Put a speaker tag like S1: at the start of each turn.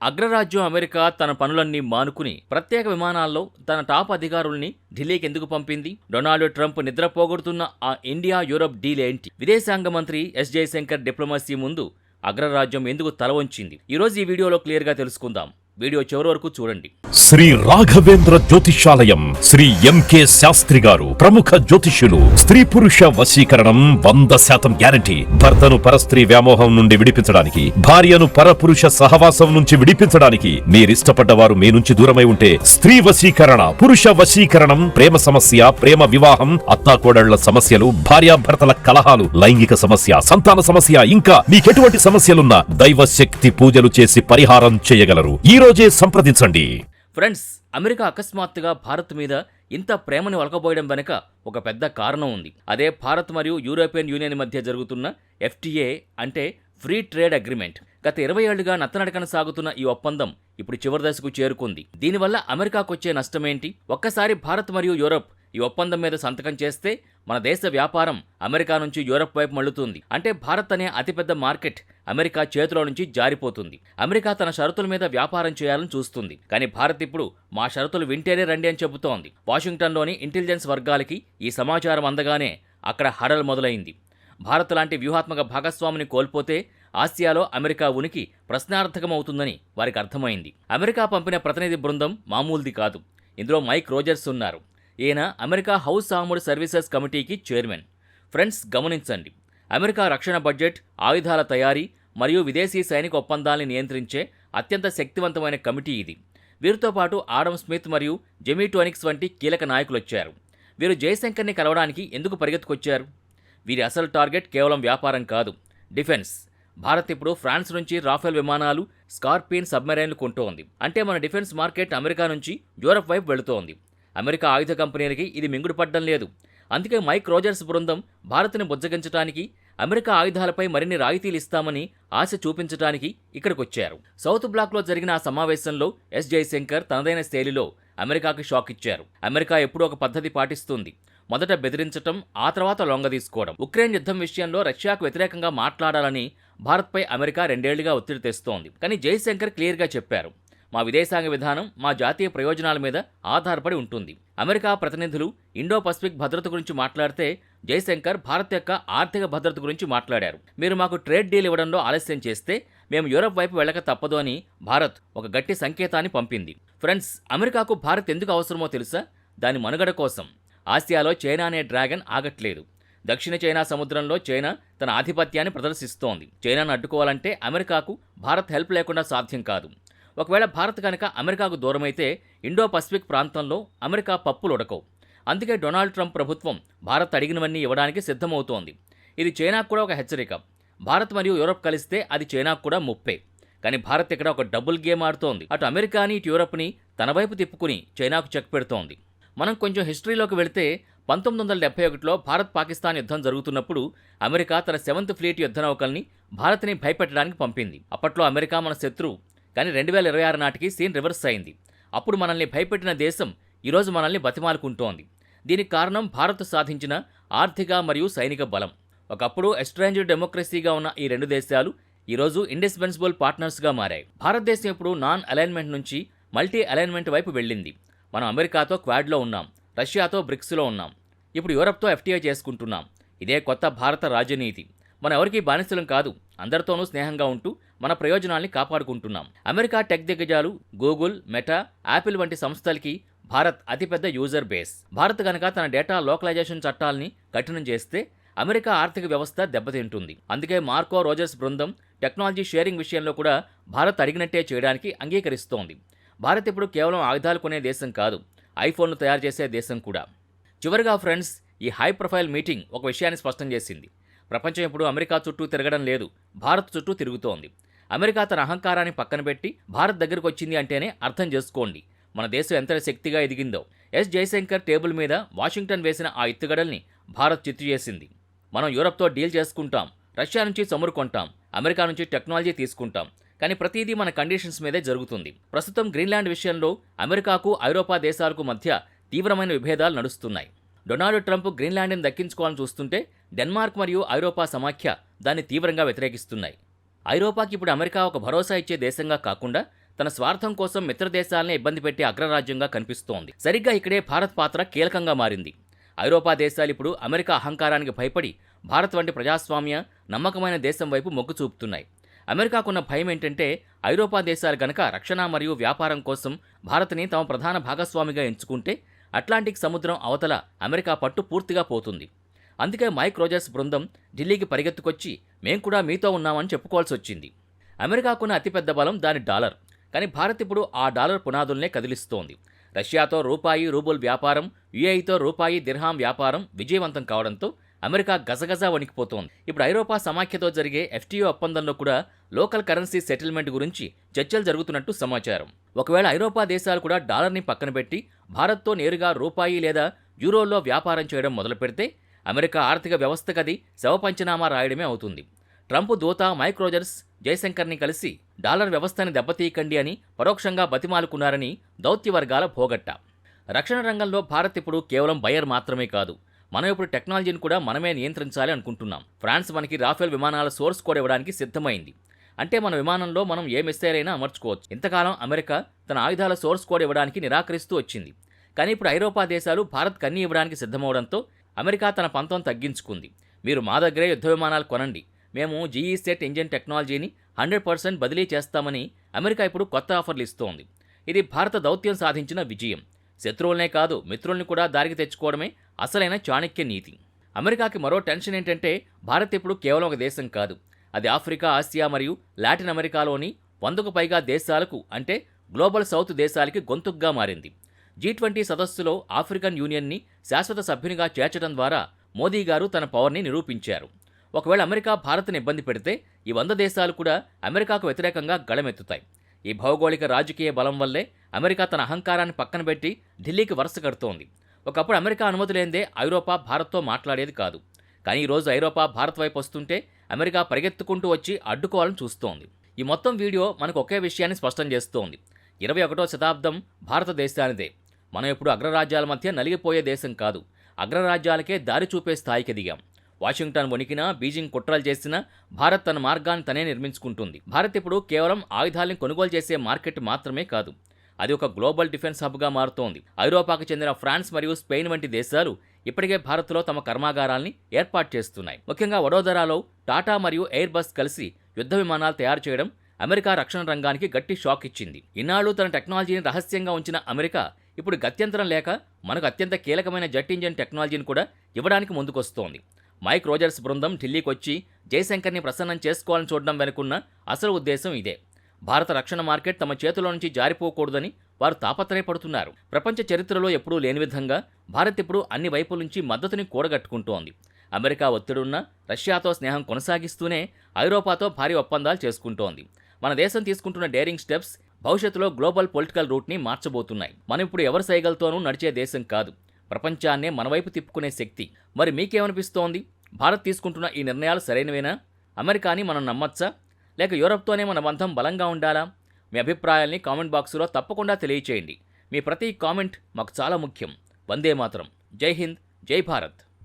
S1: అగ్రరాజ్యం అమెరికా తన పనులన్నీ మానుకుని ప్రత్యేక విమానాల్లో తన టాప్ అధికారుల్ని ఢిల్లీకి ఎందుకు పంపింది? డొనాల్డ్ ట్రంప్ నిద్రపోగొడుతున్న ఆ ఇండియా యూరప్ డీల్ ఏంటి? విదేశాంగ మంత్రి ఎస్ జయశంకర్ డిప్లొమసీ ముందు అగ్రరాజ్యం ఎందుకు తల వంచింది? ఈరోజు ఈ వీడియోలో క్లియర్గా తెలుసుకుందాం. వీడియో చివరి వరకు చూడండి.
S2: శ్రీ రాఘవేంద్ర జ్యోతిషాలయం శ్రీ ఎంకే శాస్త్రి గారు ప్రముఖ జ్యోతిష్యులు. స్త్రీ పురుష వశీకరణం 100% గ్యారంటీ. భర్తను పరస్త్రీ వ్యామోహం నుండి విడిపించడానికి, భార్యను పరపురుష సహవాసం నుంచి విడిపించడానికి, మీరిష్టపడ్డవారు మీ నుంచి దూరమై ఉంటే స్త్రీ వశీకరణ, పురుష వశీకరణం, ప్రేమ సమస్య, ప్రేమ వివాహం, అత్తాకోడళ్ల సమస్యలు, భార్యాభర్తల కలహాలు, లైంగిక సమస్య, సంతాన సమస్య, ఇంకా మీకెటువంటి సమస్యలున్నా దైవ శక్తి పూజలు చేసి పరిహారం చేయగలరు. ఈ రోజే సంప్రదించండి.
S1: ఫ్రెండ్స్, అమెరికా అకస్మాత్తుగా భారత్ మీద ఇంత ప్రేమని ఒలకబోయడం వెనుక ఒక పెద్ద కారణం ఉంది. అదే భారత్ మరియు యూరోపియన్ యూనియన్ మధ్య జరుగుతున్న FTA అంటే ఫ్రీ ట్రేడ్ అగ్రిమెంట్. గత 20 ఏళ్లుగా నత్తనడకన సాగుతున్న ఈ ఒప్పందం ఇప్పుడు చివరి దశకు చేరుకుంది. దీనివల్ల అమెరికాకు వచ్చే నష్టమేంటి? ఒక్కసారి భారత్ మరియు యూరప్ ఈ ఒప్పందం మీద సంతకం చేస్తే మన దేశ వ్యాపారం అమెరికా నుంచి యూరప్ వైపు మళ్లుతుంది. అంటే భారత్ అనే అతిపెద్ద మార్కెట్ అమెరికా చేతిలో నుంచి జారిపోతుంది. అమెరికా తన షరతుల మీద వ్యాపారం చేయాలని చూస్తుంది. కానీ భారత్ ఇప్పుడు మా షరతులు వింటేనే రండి అని చెబుతోంది. వాషింగ్టన్లోని ఇంటెలిజెన్స్ వర్గాలకి ఈ సమాచారం అందగానే అక్కడ హడల్ మొదలైంది. భారత్ లాంటి వ్యూహాత్మక భాగస్వామిని కోల్పోతే ఆసియాలో అమెరికా ఉనికి ప్రశ్నార్థకమవుతుందని వారికి అర్థమైంది. అమెరికా పంపిన ప్రతినిధి బృందం మామూలుది కాదు. ఇందులో మైక్ రోజర్స్ ఉన్నారు. ఈయన అమెరికా హౌస్ ఆర్మ్డ్ సర్వీసెస్ కమిటీకి చైర్మన్. ఫ్రెండ్స్, గమనించండి, అమెరికా రక్షణ బడ్జెట్, ఆయుధాల తయారీ మరియు విదేశీ సైనిక ఒప్పందాల్ని నియంత్రించే అత్యంత శక్తివంతమైన కమిటీ ఇది. వీరితో పాటు ఆడమ్ స్మిత్ మరియు జెమీ టోనిక్స్ వంటి కీలక నాయకులొచ్చారు. వీరు జయశంకర్ని కలవడానికి ఎందుకు పరిగెత్తుకొచ్చారు? వీరి అసలు టార్గెట్ కేవలం వ్యాపారం కాదు, డిఫెన్స్. భారత్ ఇప్పుడు ఫ్రాన్స్ నుంచి రాఫెల్ విమానాలు, స్కార్పియన్ సబ్మెరైన్లు కొంటోంది. అంటే మన డిఫెన్స్ మార్కెట్ అమెరికా నుంచి యూరప్ వైపు వెళుతోంది. అమెరికా ఆయుధ కంపెనీలకి ఇది మింగుడు పడ్డం లేదు. అందుకే మైక్ రోజర్స్ బృందం భారత్ని బుజ్జగించడానికి, అమెరికా ఆయుధాలపై మరిన్ని రాయితీలు ఇస్తామని ఆశ చూపించడానికి ఇక్కడికొచ్చారు. సౌత్ బ్లాక్లో జరిగిన ఆ సమావేశంలో ఎస్ జయశంకర్ తనదైన శైలిలో అమెరికాకి షాక్ ఇచ్చారు. అమెరికా ఎప్పుడూ ఒక పద్ధతి పాటిస్తుంది. మొదట బెదిరించటం, ఆ తర్వాత లొంగదీసుకోవడం. ఉక్రెయిన్ యుద్ధం విషయంలో రష్యాకు వ్యతిరేకంగా మాట్లాడాలని భారత్పై అమెరికా 2 ఏళ్లుగా ఒత్తిడి తెస్తోంది. కానీ జయశంకర్ క్లియర్గా చెప్పారు, మా విదేశాంగ విధానం మా జాతీయ ప్రయోజనాల మీద ఆధారపడి ఉంటుంది. అమెరికా ప్రతినిధులు ఇండో పసిఫిక్ భద్రత గురించి మాట్లాడితే జయశంకర్ భారత్ యొక్క ఆర్థిక భద్రత గురించి మాట్లాడారు. మీరు మాకు ట్రేడ్ డీల్ ఇవ్వడంలో ఆలస్యం చేస్తే మేము యూరప్ వైపు వెళ్ళక తప్పదు అని భారత్ ఒక గట్టి సంకేతాన్ని పంపింది. ఫ్రెండ్స్, అమెరికాకు భారత్ ఎందుకు అవసరమో తెలుసా? దాని మనుగడ కోసం. ఆసియాలో చైనా అనే డ్రాగన్ ఆగట్లేదు. దక్షిణ చైనా సముద్రంలో చైనా తన ఆధిపత్యాన్ని ప్రదర్శిస్తోంది. చైనాను అడ్డుకోవాలంటే అమెరికాకు భారత్ హెల్ప్ లేకుండా సాధ్యం కాదు. ఒకవేళ భారత్ కనుక అమెరికాకు దూరమైతే ఇండో పసిఫిక్ ప్రాంతంలో అమెరికా పప్పులు ఉడకవు. అందుకే డొనాల్డ్ ట్రంప్ ప్రభుత్వం భారత్ అడిగినవన్నీ ఇవ్వడానికి సిద్ధమవుతోంది. ఇది చైనాకు కూడా ఒక హెచ్చరిక. భారత్ మరియు యూరప్ కలిస్తే అది చైనాకు కూడా ముప్పే. కానీ భారత్ ఇక్కడ ఒక డబుల్ గేమ్ ఆడుతోంది. అటు అమెరికాని, ఇటు యూరప్ని తన వైపు తిప్పుకుని చైనాకు చెక్ పెడుతోంది. మనం కొంచెం హిస్టరీలోకి వెళితే 1971లో భారత్ పాకిస్తాన్ యుద్ధం జరుగుతున్నప్పుడు అమెరికా తన 7th ఫ్లీట్ యుద్ధ నౌకల్ని భారత్ని భయపెట్టడానికి పంపింది. అప్పట్లో అమెరికా మన శత్రువు. కానీ 2026 నాటికి సీన్ రివర్స్ అయింది. అప్పుడు మనల్ని భయపెట్టిన దేశం ఈరోజు మనల్ని బతిమాలుకుంటోంది. దీనికి కారణం భారత్ సాధించిన ఆర్థిక మరియు సైనిక బలం. ఒకప్పుడు ఎస్ట్రేంజ్డ్ డెమోక్రసీగా ఉన్న ఈ 2 దేశాలు ఈరోజు ఇండిస్పెన్సిబుల్ పార్ట్నర్స్గా మారాయి. భారతదేశం ఇప్పుడు నాన్ అలైన్మెంట్ నుంచి మల్టీ అలైన్మెంట్ వైపు వెళ్ళింది. మనం అమెరికాతో క్వాడ్లో ఉన్నాం, రష్యాతో బ్రిక్స్లో ఉన్నాం, ఇప్పుడు యూరప్తో FTA చేసుకుంటున్నాం. ఇదే కొత్త భారత రాజనీతి. మనం ఎవరికీ బానిసలం కాదు, అందరితోనూ స్నేహంగా ఉంటూ మన ప్రయోజనాల్ని కాపాడుకుంటున్నాం. అమెరికా టెక్ దిగ్గజాలు గూగుల్, మెటా, యాపిల్ వంటి సంస్థలకి భారత్ అతిపెద్ద యూజర్ బేస్. భారత్ కనుక తన డేటా లోకలైజేషన్ చట్టాల్ని కఠినం చేస్తే అమెరికా ఆర్థిక వ్యవస్థ దెబ్బతింటుంది. అందుకే మార్కో రోజర్స్ బృందం టెక్నాలజీ షేరింగ్ విషయంలో కూడా భారత్ అడిగినట్టే చేయడానికి అంగీకరిస్తోంది. భారత్ ఇప్పుడు కేవలం ఆయుధాలు కొనే దేశం కాదు, ఐఫోన్ను తయారు చేసే దేశం కూడా. చివరిగా ఫ్రెండ్స్, ఈ హై ప్రొఫైల్ మీటింగ్ ఒక విషయాన్ని స్పష్టం చేసింది. ప్రపంచం ఇప్పుడు అమెరికా చుట్టూ తిరగడం లేదు, భారత్ చుట్టూ తిరుగుతోంది. అమెరికా తన అహంకారాన్ని పక్కన పెట్టి భారత్ దగ్గరకు వచ్చింది అంటేనే అర్థం చేసుకోండి మన దేశం ఎంత శక్తిగా ఎదిగిందో. ఎస్ జయశంకర్ టేబుల్ మీద వాషింగ్టన్ వేసిన ఆ ఎత్తుగడల్ని భారత్ చిత్తు చేసింది. మనం యూరప్తో డీల్ చేసుకుంటాం, రష్యా నుంచి చమురు కొంటాం, అమెరికా నుంచి టెక్నాలజీ తీసుకుంటాం, కానీ ప్రతిదీ మన కండిషన్స్ మీదే జరుగుతుంది. ప్రస్తుతం గ్రీన్లాండ్ విషయంలో అమెరికాకు, ఐరోపా దేశాలకు మధ్య తీవ్రమైన విభేదాలు నడుస్తున్నాయి. డొనాల్డ్ ట్రంప్ గ్రీన్లాండ్ని దక్కించుకోవాలని చూస్తుంటే డెన్మార్క్ మరియు ఐరోపా సమాఖ్య దాన్ని తీవ్రంగా వ్యతిరేకిస్తున్నాయి. ఐరోపాకి ఇప్పుడు అమెరికా ఒక భరోసా ఇచ్చే దేశంగా కాకుండా తన స్వార్థం కోసం మిత్రదేశాలనే ఇబ్బంది పెట్టే అగ్రరాజ్యంగా కనిపిస్తోంది. సరిగ్గా ఇక్కడే భారత్ పాత్ర కీలకంగా మారింది. ఐరోపా దేశాలు ఇప్పుడు అమెరికా అహంకారానికి భయపడి భారత్ వంటి ప్రజాస్వామ్య నమ్మకమైన దేశం వైపు మొగ్గు చూపుతున్నాయి. అమెరికాకున్న భయం ఏంటంటే ఐరోపా దేశాలు గనక రక్షణ మరియు వ్యాపారం కోసం భారత్ని తమ ప్రధాన భాగస్వామిగా ఎంచుకుంటే అట్లాంటిక్ సముద్రం అవతల అమెరికా పట్టు పూర్తిగా పోతుంది. అందుకే మైక్ రోజర్స్ బృందం ఢిల్లీకి పరిగెత్తుకొచ్చి మేం కూడా మీతో ఉన్నామని చెప్పుకోవాల్సి వచ్చింది. అమెరికాకున్న అతిపెద్ద బలం దాని డాలర్. కానీ భారత్ ఇప్పుడు ఆ డాలర్ పునాదుల్నే కదిలిస్తోంది. రష్యాతో రూపాయి రూబుల్ వ్యాపారం, యుఏఈతో రూపాయి దిర్హాం వ్యాపారం విజయవంతం కావడంతో అమెరికా గజగజ వణికిపోతోంది. ఇప్పుడు ఐరోపా సమాఖ్యతో జరిగే FTA ఒప్పందంలో కూడా లోకల్ కరెన్సీ సెటిల్మెంట్ గురించి చర్చలు జరుగుతున్నట్టు సమాచారం. ఒకవేళ ఐరోపా దేశాలు కూడా డాలర్ని పక్కన పెట్టి భారత్తో నేరుగా రూపాయి లేదా యూరోల్లో వ్యాపారం చేయడం మొదలు పెడితే అమెరికా ఆర్థిక వ్యవస్థకది శవపంచనామా రాయడమే అవుతుంది. ట్రంప్ దూత మైక్ రోజర్స్ జయశంకర్ని కలిసి డాలర్ వ్యవస్థని దెబ్బతీయకండి అని పరోక్షంగా బతిమాలుకున్నారని దౌత్యవర్గాల భోగట్ట. రక్షణ రంగంలో భారత్ ఇప్పుడు కేవలం బయర్ మాత్రమే కాదు, మనం ఇప్పుడు టెక్నాలజీని కూడా మనమే నియంత్రించాలి అనుకుంటున్నాం. ఫ్రాన్స్ మనకి రాఫెల్ విమానాల సోర్స్ కోడ్ ఇవ్వడానికి సిద్ధమైంది. అంటే మన విమానంలో మనం ఏ మిసైల్ అయినా అమర్చుకోవచ్చు. ఇంతకాలం అమెరికా తన ఆయుధాల సోర్స్ కోడ్ ఇవ్వడానికి నిరాకరిస్తూ వచ్చింది. కానీ ఇప్పుడు ఐరోపా దేశాలు భారత్కు అన్నీ ఇవ్వడానికి సిద్ధమవడంతో అమెరికా తన పంతం తగ్గించుకుంది. మీరు మా దగ్గరే యుద్ధ విమానాలు కొనండి, మేము GE సెట్ ఇంజిన్ టెక్నాలజీని 100% బదిలీ చేస్తామని అమెరికా ఇప్పుడు కొత్త ఆఫర్లు ఇస్తోంది. ఇది భారత దౌత్యం సాధించిన విజయం. శత్రువులనే కాదు మిత్రుల్ని కూడా దారికి తెచ్చుకోవడమే అసలైన చాణక్య నీతి. అమెరికాకి మరో టెన్షన్ ఏంటంటే భారత్ ఇప్పుడు కేవలం ఒక దేశం కాదు, అది ఆఫ్రికా, ఆసియా మరియు లాటిన్ అమెరికాలోని 100కు పైగా దేశాలకు అంటే గ్లోబల్ సౌత్ దేశాలకి గొంతుగ్గా మారింది. G20 సదస్సులో ఆఫ్రికన్ యూనియన్ని శాశ్వత సభ్యునిగా చేర్చడం ద్వారా మోదీ గారు తన పవర్ని నిరూపించారు. ఒకవేళ అమెరికా భారత్ని ఇబ్బంది పెడితే ఈ 100 దేశాలు కూడా అమెరికాకు వ్యతిరేకంగా గళమెత్తుతాయి. ఈ భౌగోళిక రాజకీయ బలం వల్లే అమెరికా తన అహంకారాన్ని పక్కన పెట్టి ఢిల్లీకి వరుస కడుతోంది. ఒకప్పుడు అమెరికా అనుమతి లేనిదే ఐరోపా భారత్తో మాట్లాడేది కాదు. కానీ ఈరోజు ఐరోపా భారత్ వైపు వస్తుంటే అమెరికా పరిగెత్తుకుంటూ వచ్చి అడ్డుకోవాలని చూస్తోంది. ఈ మొత్తం వీడియో మనకు ఒకే విషయాన్ని స్పష్టం చేస్తోంది. 21వ శతాబ్దం భారతదేశానిదే. మనం ఇప్పుడు అగ్రరాజ్యాల మధ్య నలిగిపోయే దేశం కాదు, అగ్రరాజ్యాలకే దారి చూపే స్థాయికి దిగాం. వాషింగ్టన్ వణికినా, బీజింగ్ కుట్రలు చేసినా భారత్ తన మార్గాన్ని తనే నిర్మించుకుంటుంది. భారత్ ఇప్పుడు కేవలం ఆయుధాలను కొనుగోలు చేసే మార్కెట్ మాత్రమే కాదు, అది ఒక గ్లోబల్ డిఫెన్స్ హబ్గా మారుతోంది. ఐరోపాకు చెందిన ఫ్రాన్స్ మరియు స్పెయిన్ వంటి దేశాలు ఇప్పటికే భారత్లో తమ కర్మాగారాల్ని ఏర్పాటు చేస్తున్నాయి. ముఖ్యంగా వడోదరాలో టాటా మరియు ఎయిర్ బస్ కలిసి యుద్ధ విమానాలు తయారు చేయడం అమెరికా రక్షణ రంగానికి గట్టి షాక్ ఇచ్చింది. ఇన్నాళ్లు తన టెక్నాలజీని రహస్యంగా ఉంచిన అమెరికా ఇప్పుడు గత్యంతరం లేక మనకు అత్యంత కీలకమైన జెట్ ఇంజిన్ టెక్నాలజీని కూడా ఇవ్వడానికి ముందుకొస్తోంది. మైక్ రోజర్స్ బృందం ఢిల్లీకి వచ్చి జయశంకర్ని ప్రసన్నం చేసుకోవాలని చూడడం వెనుకున్న అసలు ఉద్దేశం ఇదే. భారత రక్షణ మార్కెట్ తమ చేతిలో నుంచి జారిపోకూడదని వారు తాపత్రయపడుతున్నారు. ప్రపంచ చరిత్రలో ఎప్పుడూ లేని విధంగా భారత్ ఇప్పుడు అన్ని వైపుల నుంచి మద్దతుని కూడగట్టుకుంటోంది. అమెరికా ఒత్తిడున్నా రష్యాతో స్నేహం కొనసాగిస్తూనే ఐరోపాతో భారీ ఒప్పందాలు చేసుకుంటోంది. మన దేశం తీసుకుంటున్న డేరింగ్ స్టెప్స్ భవిష్యత్తులో గ్లోబల్ పొలిటికల్ రూట్ని మార్చబోతున్నాయి. మనం ఇప్పుడు ఎవరి సైగలతోనూ నడిచే దేశం కాదు, ప్రపంచాన్నే మన వైపు తిప్పుకునే శక్తి. మరి మీకేమనిపిస్తోంది? భారత్ తీసుకుంటున్న ఈ నిర్ణయాలు సరైనవేనా? అమెరికాని మనం నమ్మచ్చా, లేక యూరప్తోనే మన బంధం బలంగా ఉండాలా? మీ అభిప్రాయాల్ని కామెంట్ బాక్సులో తప్పకుండా తెలియచేయండి. మీ ప్రతి కామెంట్ మాకు చాలా ముఖ్యం. వందే మాతరం. జై హింద్, జై భారత్.